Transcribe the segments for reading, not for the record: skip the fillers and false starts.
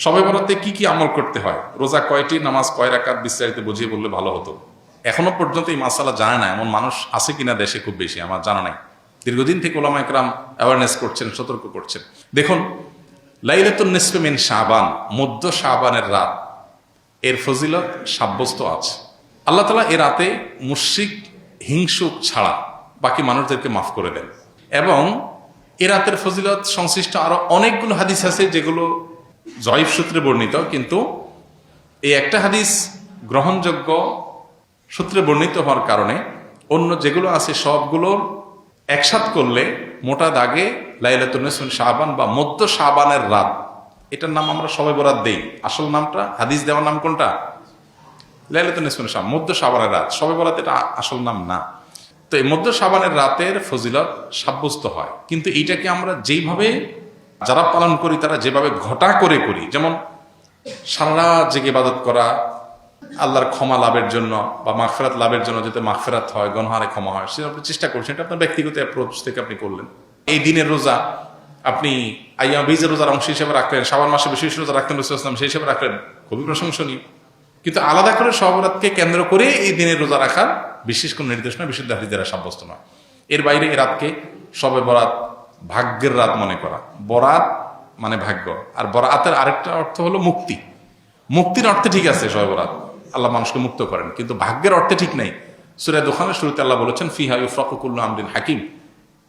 শবে বরাতে কি কি আমল করতে হয়, রোজা কয়টি, নামাজ কয় রাকাত, বিস্তারিত বুঝিয়ে বললে ভালো হতো। এখনো পর্যন্ত এই মাসালা জানে না এমন মানুষ আছে কিনা দেশে খুব বেশি, আমার জানা নাই। দীর্ঘদিন থেকে ওলামা একরাম অ্যাওয়ারনেস করছেন, সতর্ক করছেন। দেখুন, লাইলাতুন নিসফে মিন শাবান, মধ্য শাবানের রাত, এর ফজিলত সাব্যস্ত আছে। আল্লাহ তাআলা এ রাতে মুশরিক হিংসুক ছাড়া বাকি মানুষদেরকে মাফ করে দেন। এবং এ রাতের ফজিলত সংশ্লিষ্ট আরো অনেকগুলো হাদিস আছে যেগুলো জয়ীফ সূত্রে বর্ণিত, কিন্তু এই একটা হাদিস গ্রহণযোগ্য সূত্রে বর্ণিত হওয়ার কারণে অন্য যেগুলো আছে সবগুলোর একসাথ করলে মোটা দাগে লাইলাতুন নিসফে শাবান বা মধ্য শাবানের রাত, এটার নাম আমরা শবে বরাত দেই। আসল নামটা, হাদিস দেওয়ার নাম কোনটা? লাইলাতুন নিসফে শাবান, মধ্য শাবানের রাত। শবে বরাত এটা আসল নাম না। তো এই মধ্য শাবানের রাতের ফজিলত সাব্যস্ত হয়, কিন্তু এইটাকে আমরা যেইভাবে যারা পালন করি তারা যেভাবে ঘটা করে করি, যেমন সারা রাত জেগে ইবাদত করা আল্লাহর ক্ষমা লাভের জন্য বা মাগফিরাত লাভের জন্য, যাতে মাগফিরাত হয়, গুনাহের ক্ষমা হয়, সেটা আপনি চেষ্টা করছেন। এটা আপনার ব্যক্তিগত অ্যাপ্রোচ থেকে আপনি করলেন। এই দিনের রোজা আপনি আইয়াম বীজের রোজার অংশ হিসেবে রাখলেন, শাবান মাসে বিশেষ রোজা রাখলেন, রাসূলুল্লাহ সাল্লাল্লাহু আলাইহি ওয়াসাল্লাম সেই হিসেবে রাখলেন, খুবই প্রশংসনীয়। কিন্তু আলাদা করে শবে বরাতকে কেন্দ্র করে এই দিনের রোজা রাখার বিশেষ কোনো নির্দেশনা বিশুদ্ধ হাদিস দ্বারা সাব্যস্ত নয়। এর বাইরে এই রাতকে শবে বরাত, ভাগ্যের রাত মনে করা। বরাত মানে ভাগ্য, আর বরাতের আরেকটা অর্থ হলো মুক্তি। মুক্তির অর্থে ঠিক আছে শবে বরাত, আল্লাহ মানুষকে মুক্ত করেন, কিন্তু ভাগ্যের অর্থে ঠিক নাই। সূরা দুখানের শুরুতে আল্লাহ বলেছেন, ফিহা ইউফরাকু কুল্লু আমরিন হাকিম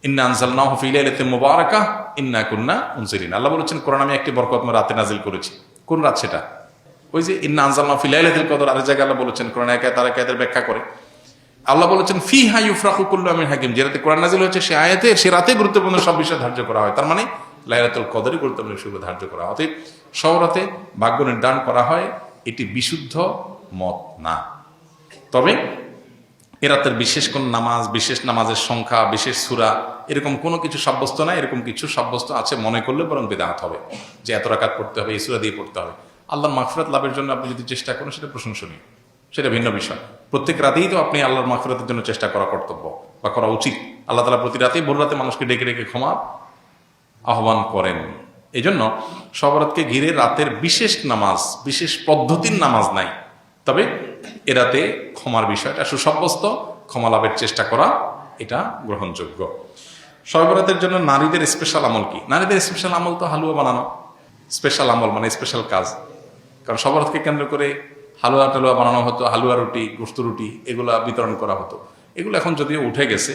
ইন্না আনজালনাহু ফি লাইলাতিন মুবারাকাহ ইন্না কুন্না মুনজিরিন। আল্লাহ বলেছেন, কোরআন আমি একটি বরকতময় রাতে নাজিল করেছি। কোন রাত সেটা? ওই যে ইন্না আনজালনাহু ফি লাইলাতিল কদর। আরেক জায়গায় আল্লাহ বলেছেন, কোরআন একায় তার একায়ের ব্যাখ্যা করে আল্লাহ বলেছেন ফিহা ইউফরাকু কুল্লু আমরিন হাকিম, যে রাতে কোরআন নাজিল হয়েছে সে আয়াতে, সে রাতে গুরুত্বপূর্ণ সব বিষয় ধার্য করা হয়। তার মানে লাইলাতুল কদরই গুরুত্বপূর্ণ বিষয় ধার্য করা হয়। অতএব সব রাতে ভাগ্য নির্ধারণ করা হয়, এটি বিশুদ্ধ মত না। তবে এ রাতের বিশেষ কোন নামাজ, বিশেষ নামাজের সংখ্যা, বিশেষ সূরা, এরকম কোনো কিছু সাব্যস্ত নাই। এরকম কিছু সাব্যস্ত আছে মনে করলে বরং বিদআত হবে, যে এত রাকাত পড়তে হবে, এই সূরা দিয়ে পড়তে হবে। আল্লাহর মাগফিরাত লাভের জন্য আপনি যদি চেষ্টা করেন সেটা প্রশংসনীয়, সেটা ভিন্ন বিষয়। প্রত্যেক রাতেই তো আপনি আল্লাহর মাগফিরাতের জন্য চেষ্টা করা কর্তব্য বা করা উচিত। আল্লাহ তাআলা প্রতি রাতেই ভোর রাতে মানুষকে ডেকে ডেকে ক্ষমা আহ্বান করেন। এই জন্য শবে বরাতকে ঘিরে রাতের বিশেষ নামাজ, বিশেষ পদ্ধতির নামাজ নাই। তবে এ রাতে ক্ষমার বিষয়টা সুসাব্যস্ত, ক্ষমা লাভের চেষ্টা করা এটা গ্রহণযোগ্য। শবে বরাতের জন্য নারীদের স্পেশাল আমল কি? নারীদের স্পেশাল আমল তো হালুয়া বানানো। স্পেশাল আমল মানে স্পেশাল কাজ। কারণ শবে বরাতকে কেন্দ্র করে হালুয়া টালুয়া বানানো হতো, হালুয়া রুটি, গোশত রুটি এগুলা বিতরণ করা হতো। এগুলো এখন যদিও উঠে গেছে,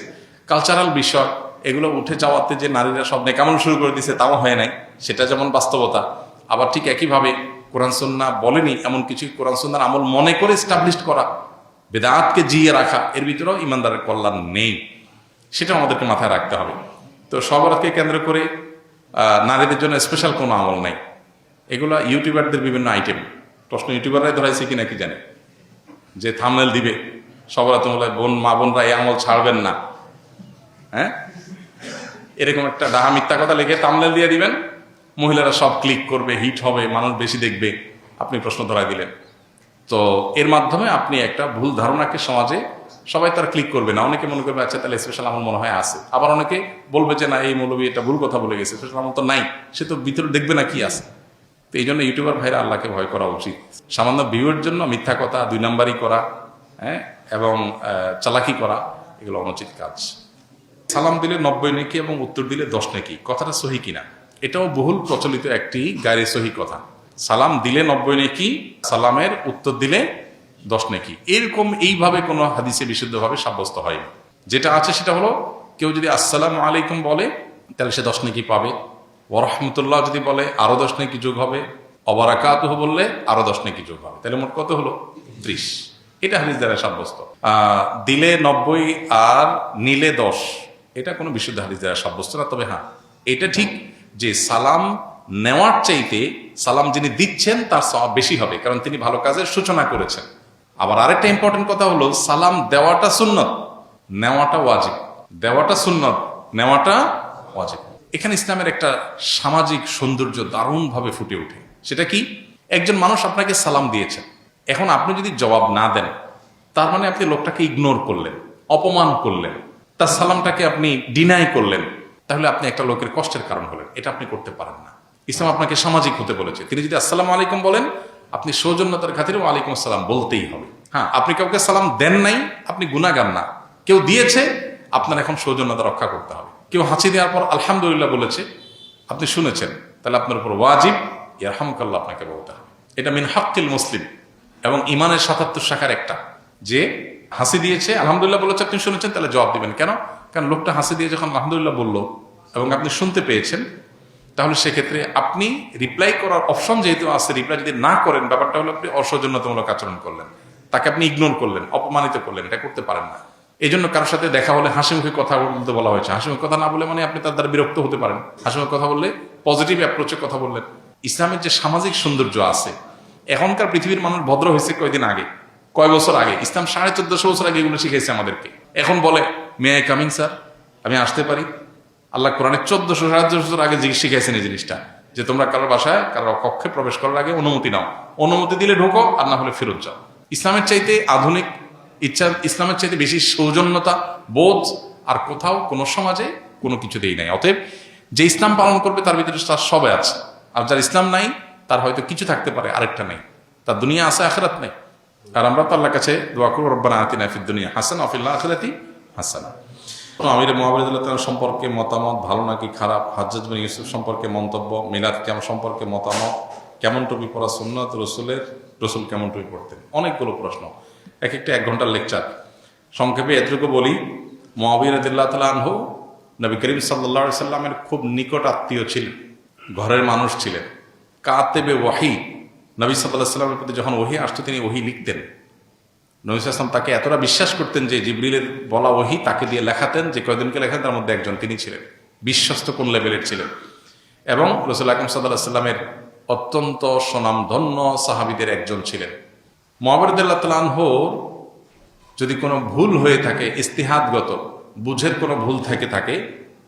কালচারাল বিষয়, এগুলো উঠে যাওয়াতে যে নারীরা সব নেকামল শুরু করে দিয়েছে তাও হয় নাই, সেটা যেমন বাস্তবতা। আবার ঠিক একইভাবে কোরআন সুন্নাহ বলেনি এমন কিছু কোরআন সুন্নাহর আমল মনে করে এস্টাবলিশড করা, বেদাতকে জিয়ে রাখা, এর ভিতরেও ইমানদারের কল্যাণ নেই। সেটা আমাদেরকে মাথায় রাখতে হবে। তো শবে বরাতকে কেন্দ্র করে নারীদের জন্য স্পেশাল কোনো আমল নাই। এগুলো ইউটিউবারদের বিভিন্ন আইটেম। প্রশ্ন ইউটিউবাররাই ধরাইছে কিনা কি জানে, যে থাম্বনেল দিবে শবে বরাত হলে মা বোনরা এই আমল ছাড়বেন না, হ্যাঁ, এরকম একটা ডাহা মিথ্যা কথা লিখে থাম্বনেল দিয়ে দিবেন, মহিলারা সব ক্লিক করবে, হিট হবে, মানুষ বেশি দেখবে, আপনি প্রশ্ন ধরাই দিলেন। তো এর মাধ্যমে আপনি একটা ভুল ধারণাকে সমাজে, সবাই তার ক্লিক করবে না, অনেকে মনে করবে আচ্ছা তাহলে স্পেশাল আমল মনে হয় আছে, আবার অনেকে বলবে যে না এই মৌলবী এটা ভুল কথা বলে গেছে, স্পেশাল আমল তো নাই, সে তো ভিতরে দেখবে না কি আছে। তো এই জন্য ইউটিউবার ভাইরা আল্লাহকে ভয় করা উচিত। সামান্য ভিউয়ের জন্য মিথ্যা কথা, 2 নাম্বারি করা, হ্যাঁ, এবং চালাকি করা, এগুলো অনুচিত কাজ। সালাম দিলে 90 নেকি এবং উত্তর দিলে 10 নেকি, কথাটা সহি কিনা? এটাও বহুল প্রচলিত একটি গায়রে সহি কথা। সালাম দিলে 90 নেকি, সালামের উত্তর দিলে 10 নেকি, এরকম এইভাবে কোনো হাদিসে বিশুদ্ধভাবে সাব্যস্ত হয়নি। যেটা আছে সেটা হলো, কেউ যদি আসসালামু আলাইকুম বলে তাহলে সে 10 নেকি পাবে, ওয়া রাহমাতুল্লাহ যদি বলে আরো 10 নেকি যোগ হবে, ওয়া বারাকাতুহু বললে আরো 10 নেকি যোগ হবে, তাহলে মোট কত হলো? 30। এটা হাদিস দ্বারা সাব্যস্ত। দিলে 90 আর নিলে 10, এটা কোনো বিশুদ্ধ হাদিস দ্বারা সাব্যস্ত না। তবে হ্যাঁ, এটা ঠিক যে সালাম নেওয়ার চাইতে সালাম যিনি দিচ্ছেন তার সওয়াব বেশি হবে, কারণ তিনি ভালো কাজের সূচনা করেছেন। আবার আরেকটা ইম্পর্টেন্ট কথা হলো, সালাম দেওয়াটা সুন্নত, নেওয়াটা ওয়াজিব। দেওয়াটা সুন্নত, নেওয়াটা ওয়াজিব। এখানে ইসলামের একটা সামাজিক সৌন্দর্য দারুণভাবে ফুটে ওঠে। সেটা কি? একজন মানুষ আপনাকে সালাম দিয়েছেন, এখন আপনি যদি জবাব না দেন, তার মানে আপনি লোকটাকে ইগনোর করলেন, অপমান করলেন, তার সালামটাকে আপনি ডিনাই করলেন, তাহলে আপনি একটা লোকের কষ্টের কারণ হলেন। এটা আপনি করতে পারেন না। ইসলাম আপনাকে সামাজিক হতে বলেছে। তিনি যদি আসসালামু আলাইকুম বলেন, আপনি সৌজন্যতার খাতিরে ওয়ালাইকুম আসসালাম বলতেই হবে। হ্যাঁ, আপনি কাউকে সালাম দেন নাই, আপনি গুনাহগার না। কেউ দিয়েছে, আপনার এখন সৌজন্যতা রক্ষা করতে হবে। কেউ হাসি দেওয়ার পর আলহামদুলিল্লাহ বলেছে, আপনি শুনেছেন, তাহলে আপনার উপর ওয়াজিব ইয়ারহামুকাল্লাহ আপনাকে বলতে হবে। এটা মিন হাক্কিল মুসলিম এবং ইমানের ৭৭ শাখার একটা, যে হাসি দিয়েছে আলহামদুলিল্লাহ বলেছে, আপনি শুনেছেন, তাহলে জবাব দিবেন। কেন? কারণ লোকটা হাসি দিয়ে যখন আলহামদুলিল্লাহ বললো এবং আপনি শুনতে পেয়েছেন, তাহলে সেক্ষেত্রে আপনি রিপ্লাই করার অপশন যেহেতু আছে, রিপ্লাই যদি না করেন, ব্যাপারটা হলো আপনি অসৌজন্যতামূলক আচরণ করলেন, তাকে আপনি ইগনোর করলেন, অপমানিত করলেন। এটা করতে পারেন না। এই জন্য কারোর সাথে দেখা হলে হাসি মুখে কথা বলতে বলা হয়েছে। হাসি মুখে কথা না বলে মানে আপনি তার দ্বারা বিরক্ত হতে পারেন। হাসি মুখে কথা বললে পজিটিভ অ্যাপ্রোচে কথা বললেন। ইসলামের যে সামাজিক সৌন্দর্য আছে, এখনকার পৃথিবীর মানুষ ভদ্র হয়েছে কয়দিন আগে, কয় বছর আগে। ইসলাম 1450 বছর আগে এগুলো শিখেছে আমাদেরকে। এখন বলে মে আই কামিং স্যার, আমি আসতে পারি? আল্লাহ কোরআনে 1400-1450 বছর আগে শিখেছেন এই জিনিসটা, যে তোমরা কারোর বাসায় কারোর কক্ষে প্রবেশ করার আগে অনুমতি নাও, অনুমতি দিলে ঢোকো, আর না হলে ফেরত যাও। ইসলামের চাইতে আধুনিক ইসলামের চাইতে বেশি সৌজন্যতা বোধ আর কোথাও কোনো সমাজে কোনো কিছুতেই নাই। অতএব যে ইসলাম পালন করবে তার ভিতরে তার সবাই আছে, আর যার ইসলাম নাই তার হয়তো কিছু থাকতে পারে, আরেকটা নাই, তার দুনিয়া আছে আখিরাত নাই। আর আমরা তো আল্লাহর কাছে দোয়া করব, রব্বানা আতিনা ফিদ দুনিয়া হাসানা ওয়া ফিল আখিরাতি হাসানা। আমির মুআবিয়া রাদিয়াল্লাহু তাআলা সম্পর্কে মতামত, ভালো নাকি খারাপ, হাজ্জাজ বিন ইউসুফ সম্পর্কে মন্তব্য, মিলাদ কিয়াম সম্পর্কে মতামত, কেমন টুপি পরা সুন্নাত রাসূলের, রাসূল কেমন টুপি পরতেন, অনেকগুলো প্রশ্ন, এক একটা 1 ঘন্টার লেকচার। সংক্ষেপে এতটুকু বলি, মুআবিয়া রাদিয়াল্লাহু তাআলা আনহু নবী করিম সাল্লাল্লাহু আলাইহি সাল্লামের খুব নিকট আত্মীয় ছিলেন, ঘরের মানুষ ছিলেন, কাতেবে ওয়াহি। নবী সাল্লাল্লাহু আলাইহি সাল্লামের প্রতি যখন ওহী আসতো তিনি ওহী লিখতেন। নবী সাল্লাল্লাহু আলাইহি ওয়াসাল্লাম তাকে এতটা বিশ্বাস করতেন যে জিবরিলের বলা ওহী তাকে দিয়ে লেখাতেন, যে কয়জনকে লেখাতেন তার মধ্যে একজন তিনি ছিলেন। বিশ্বস্ত কোন লেভেলের ছিলেন। এবং রাসূল আকরাম সাল্লাল্লাহু আলাইহি সাল্লামের অত্যন্ত সুনামধন্য সাহাবীদের একজন ছিলেন। মুআবিয়া রাদিয়াল্লাহু তাআলা আনহুর যদি কোনো ভুল হয়ে থাকে, ইস্তিহাদগত বুঝের কোনো ভুল থেকে থাকে,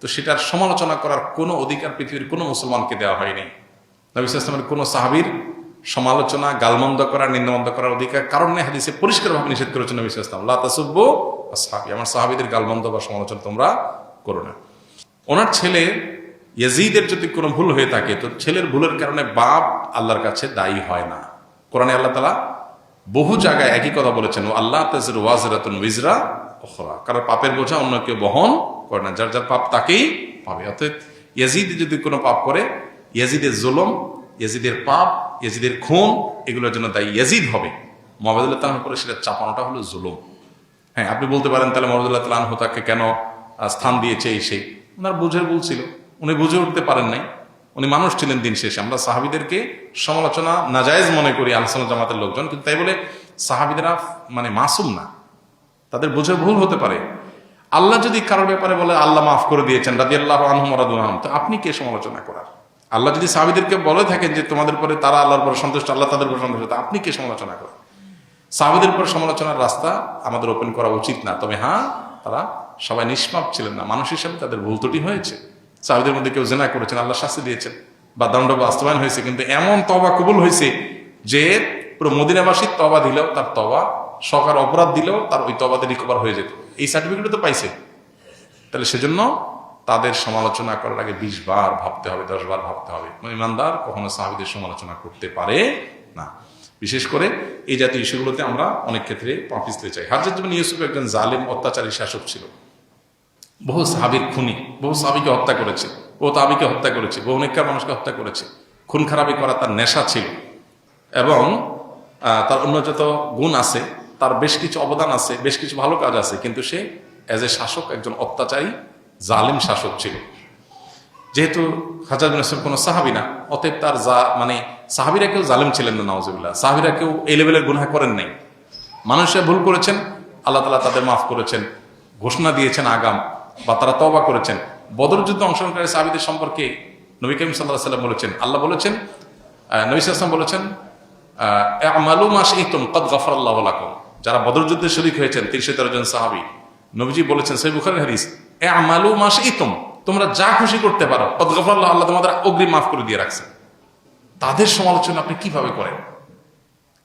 তো সেটার সমালোচনা করার কোনো অধিকার পৃথিবীর কোনো মুসলমানকে দেওয়া হয়নি। নবী সাল্লাল্লাহু আলাইহি ওয়াসাল্লামের কোনো সাহাবীর সমালোচনা, গালমন্দ করার, নিন্দমন্দ করার অধিকার কারণে হাদিসে পরিষ্কারভাবে নিষেধ করেছেন নবী সাল্লাল্লাহু আলাইহি ওয়াসাল্লাম, লা তাসুব্বু আসহাবি, আমার সাহাবীদের গালমন্দ বা সমালোচনা তোমরা করো না। ওনার ছেলে ইয়াজিদের যদি কোনো ভুল হয়ে থাকে, তো ছেলের ভুলের কারণে বাপ আল্লাহর কাছে দায়ী হয় না। কোরআনে আল্লাহ তাআলা বহু জায়গায় একই কথা বলেছেন, ও আল্লাহ তাজিরু ওয়াজিরাতুন উযরা উখরা, কারণ পাপের বোঝা অন্য কেউ বহন করে না, যার যার পাপ তাকেই পাবে। অর্থাৎ ইয়াজিদ যদি কোনো পাপ করে, ইয়াজিদের জুলুম, ইয়াজিদের পাপ, ইয়াজিদের খুন, এগুলোর জন্য দায়ী ইয়াজিদ হবে। মুআবিয়া রাদিয়াল্লাহু তাআলার উপরে সেটা চাপানোটা হলো জুলুম। হ্যাঁ, আপনি বলতে পারেন তাহলে মুআবিয়া রাদিয়াল্লাহু তাআলা আনহু তাকে কেন স্থান দিয়েছে, এই সেই, ওনার বুঝের ভুল ছিল, উনি বুঝে উঠতে পারেন নাই। উনি মানুষ ছিলেন দিন শেষে। আমরা সাহাবীদেরকে সমালোচনা নাজায়েজ মনে করি আহলে সুন্নাত জামাতের লোকজন, কিন্তু তাই বলে সাহাবীদেরা মানে মাসুম না, তাদের বুঝে ভুল হতে পারে। আল্লাহ যদি কারোর ব্যাপারে বলে আল্লাহ মাফ করে দিয়েছেন, রাদিয়াল্লাহু আনহুম ওয়া রাদু আনহুম, তো আপনি কে সমালোচনা করার? আল্লাহ যদি সাহাবীদেরকে বলে থাকেন যে তোমাদের পরে তারা আল্লাহর পরে সন্তুষ্ট, আল্লাহ তাদের উপর সন্তুষ্ট, তো আপনি কে সমালোচনা করেন? সাহাবীদের উপর সমালোচনার রাস্তা আমাদের ওপেন করা উচিত না। তবে হ্যাঁ, তারা সবাই নিষ্পাপ ছিলেন না, মানুষ হিসেবে তাদের ভুল ত্রুটি হয়েছে। সাহাবীদের মধ্যে কেউ জিনা করেছেন, আল্লাহ শাস্তি দিয়েছেন বা দণ্ড বাস্তবায়ন হয়েছে, কিন্তু এমন তওবা কবুল হয়েছে যে পুরো মদিনাবাসী তওবা দিলেও, তার তওবা সকার অপরাধ দিলেও তার ওই তওবাতে রিকভার হয়ে যেত। এই সার্টিফিকেট তো পাইছে। তাহলে সেজন্য তাদের সমালোচনা করার আগে 20 বার ভাবতে হবে, 10 বার ভাবতে হবে। ইমানদার কখনো সাহাবীদের সমালোচনা করতে পারে না। বিশেষ করে এই জাতীয় ইস্যুগুলোতে আমরা অনেক ক্ষেত্রে পা পিছলে চাই। হাজ্জাজ বিন ইউসুফ একজন জালেম, অত্যাচারী শাসক ছিল। বহু সাহাবীর খুনি, বহু সাহাবীকে হত্যা করেছে, বহু তাবিকে হত্যা করেছে, বহু নেককার মানুষকে হত্যা করেছে। খুন খারাপি করা তার নেশা ছিল এবং তার অন্য যত গুণ আছে, তার বেশ কিছু অবদান আছে, বেশ কিছু ভালো কাজ আছে, কিন্তু সে এজ এ শাসক একজন অত্যাচারী জালিম শাসক ছিল। যেহেতু হাজ্জাজ বিন ইউসুফ কোনো সাহাবী না, অতএব তার মানে সাহাবীরা কেউ জালিম ছিলেন না, নাউজুবিল্লাহ। সাহাবীরা কেউ এই লেভেলের গুনাহ করেন নাই। মানুষরা ভুল করেছেন, আল্লাহ তাআলা তাদের মাফ করেছেন, ঘোষণা দিয়েছেন আগাম, বা তারা তওবা করেছেন। বদর যুদ্ধে অংশগ্রহণকারী সাহাবীদের সম্পর্কে নবী করিম সাল্লাল্লাহু আলাইহি ওয়াসাল্লাম বলেছেন, আল্লাহ বলেছেন, নবী সাল্লাল্লাহু আলাইহি ওয়াসাল্লাম বলেছেন, আমালু মা শি'তুম ক্বাদ গাফারাল্লাহু লাকুম। যারা বদর যুদ্ধে শরীক হয়েছেন 313 জন সাহাবী, নবীজি বলেছেন, সহিহ বুখারীর হাদিস, আমালু মা শি'তুম, তোমরা যা খুশি করতে পারো, ক্বাদ গাফারাল্লাহু, আল্লাহ তোমাদের অগ্রিম মাফ করে দিয়ে রাখছেন। তাদের সমালোচনা আপনি কিভাবে করেন,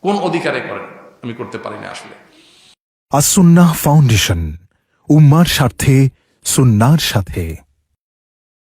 কোন অধিকারে করেন? আমি করতে পারি না আসলে। আস-সুন্নাহ ফাউন্ডেশন, উম্মার স্বার্থে সুন্নাহর সাথে।